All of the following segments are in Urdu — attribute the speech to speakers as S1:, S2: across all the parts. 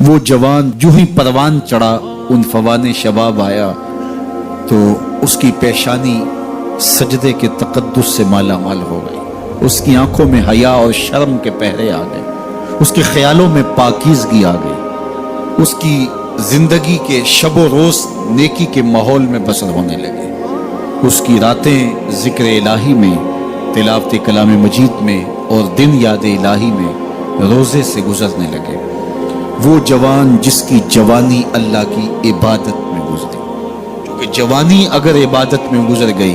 S1: وہ جوان جو ہی پروان چڑھا ان فوان شباب آیا تو اس کی پیشانی سجدے کے تقدس سے مالا مال ہو گئی، اس کی آنکھوں میں حیا اور شرم کے پہرے آ گئے، اس کے خیالوں میں پاکیزگی آ گئی، اس کی زندگی کے شب و روز نیکی کے ماحول میں بسر ہونے لگے، اس کی راتیں ذکر الہی میں، تلاوت کلام مجید میں اور دن یاد الہی میں روزے سے گزرنے لگے۔ وہ جوان جس کی جوانی اللہ کی عبادت میں گزری، کیونکہ جوانی اگر عبادت میں گزر گئی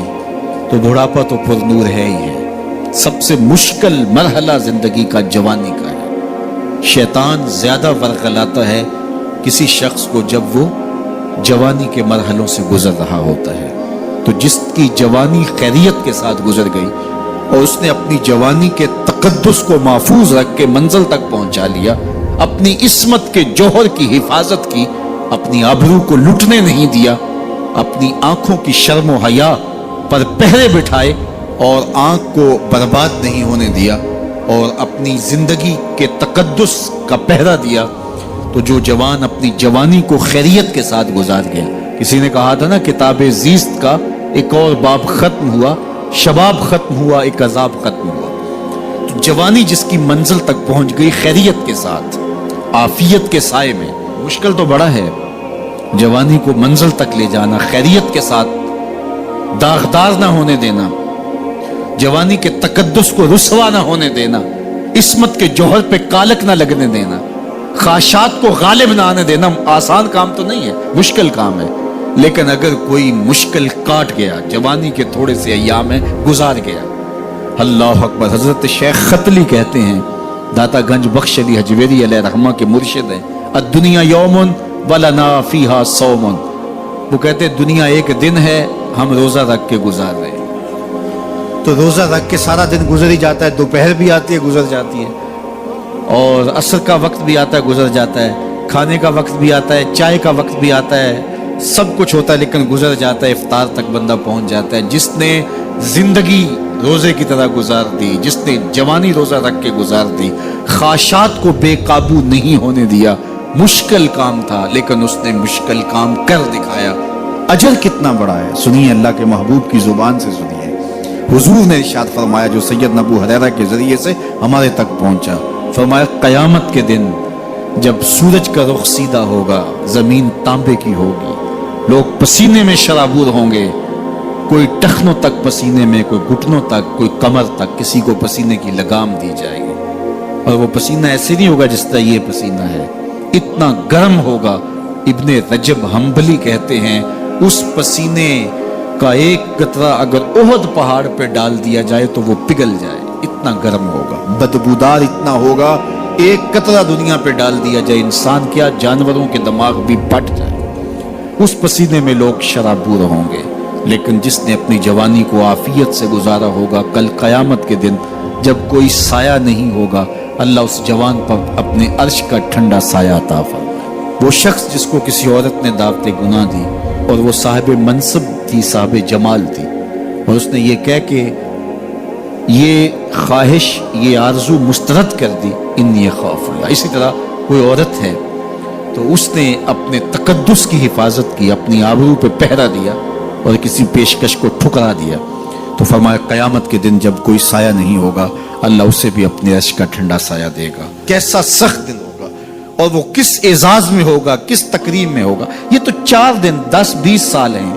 S1: تو بڑھاپا تو پر نور ہے ہی ہے۔ سب سے مشکل مرحلہ زندگی کا جوانی کا ہے۔ شیطان زیادہ ورغلاتا ہے کسی شخص کو جب وہ جوانی کے مرحلوں سے گزر رہا ہوتا ہے۔ تو جس کی جوانی خیریت کے ساتھ گزر گئی اور اس نے اپنی جوانی کے تقدس کو محفوظ رکھ کے منزل تک پہنچا لیا، اپنی عصمت کے جوہر کی حفاظت کی، اپنی آبرو کو لٹنے نہیں دیا، اپنی آنکھوں کی شرم و حیا پر پہرے بٹھائے اور آنکھ کو برباد نہیں ہونے دیا اور اپنی زندگی کے تقدس کا پہرا دیا، تو جو جوان اپنی جوانی کو خیریت کے ساتھ گزار گیا۔ کسی نے کہا تھا نا، کتاب زیست کا ایک اور باب ختم ہوا، شباب ختم ہوا، ایک عذاب ختم ہوا۔ تو جوانی جس کی منزل تک پہنچ گئی خیریت کے ساتھ، عافیت کے سائے میں، مشکل تو بڑا ہے جوانی کو منزل تک لے جانا، خیریت کے ساتھ، داغدار نہ ہونے دینا، جوانی کے تقدس کو رسوا نہ ہونے دینا، عصمت کے جوہر پہ کالک نہ لگنے دینا، خواہشات کو غالب نہ آنے دینا۔ آسان کام تو نہیں ہے، مشکل کام ہے، لیکن اگر کوئی مشکل کاٹ گیا، جوانی کے تھوڑے سے ایام میں گزار گیا، اللہ اکبر۔ حضرت شیخ ختلی کہتے ہیں، داتا گنج بخش علی حجویری علیہ رحمہ کے مرشد ہیں، الدنیا یوم ولنا فیہا صوم، وہ کہتے ہیں دنیا ایک دن ہے، ہم روزہ رکھ کے گزار رہے ہیں۔ تو روزہ رکھ کے سارا دن گزر ہی جاتا ہے، دوپہر بھی آتی ہے گزر جاتی ہے، اور عصر کا وقت بھی آتا ہے گزر جاتا ہے، کھانے کا وقت بھی آتا ہے، چائے کا وقت بھی آتا ہے، سب کچھ ہوتا ہے لیکن گزر جاتا ہے، افطار تک بندہ پہنچ جاتا ہے۔ جس نے زندگی روزے کی طرح گزار دی، جس نے جوانی روزہ رکھ کے گزار دی، خواہشات کو بے قابو نہیں ہونے دیا، مشکل کام تھا لیکن اس نے مشکل کام کر دکھایا۔ اجر کتنا بڑا ہے، سنیے اللہ کے محبوب کی زبان سے سنیے۔ حضور نے ارشاد فرمایا جو سیدنا ابو ہریرہ کے ذریعے سے ہمارے تک پہنچا، فرمایا قیامت کے دن جب سورج کا رخ سیدھا ہوگا، زمین تانبے کی ہوگی، لوگ پسینے میں شرابور ہوں گے، کوئی ٹخنوں تک پسینے میں، کوئی گھٹنوں تک، کوئی کمر تک، کسی کو پسینے کی لگام دی جائے گی، اور وہ پسینہ ایسے نہیں ہوگا جس طرح یہ پسینہ ہے، اتنا گرم ہوگا۔ ابن رجب حنبلی کہتے ہیں اس پسینے کا ایک قطرہ اگر احد پہاڑ پہ ڈال دیا جائے تو وہ پگھل جائے، اتنا گرم ہوگا، بدبودار اتنا ہوگا، ایک قطرہ دنیا پہ ڈال دیا جائے، انسان کیا جانوروں کے دماغ بھی پھٹ جائے، اس پسینے میں لوگ شرابور ہوں گے۔ لیکن جس نے اپنی جوانی کو عافیت سے گزارا ہوگا، کل قیامت کے دن جب کوئی سایہ نہیں ہوگا، اللہ اس جوان پر اپنے عرش کا ٹھنڈا سایہ عطا فرمائے۔ وہ شخص جس کو کسی عورت نے دعوت گناہ دی اور وہ صاحب منصب تھی، صاحب جمال تھی، اور اس نے یہ کہہ کہ یہ خواہش، یہ آرزو مسترد کر دی، انی خاف اللہ۔ اسی طرح کوئی عورت ہے تو اس نے اپنے تقدس کی حفاظت کی، اپنی آبرو پہ پہرا دیا اور کسی پیشکش کو ٹھکرا دیا، تو فرمایا قیامت کے دن جب کوئی سایہ نہیں ہوگا، اللہ اسے بھی اپنے عرش کا ٹھنڈا سایہ دے گا۔ کیسا سخت دن ہوگا، اور وہ کس اعزاز میں ہوگا، کس تکریم میں ہوگا۔ یہ تو 4 دن 10-20 سال ہیں،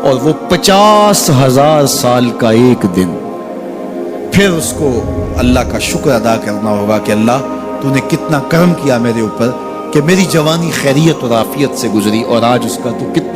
S1: اور وہ 50,000 سال کا ایک دن۔ پھر اس کو اللہ کا شکر ادا کرنا ہوگا کہ اللہ تو نے کتنا کرم کیا میرے اوپر کہ میری جوانی خیریت اور عافیت سے گزری، اور آج اس کا تو کتنا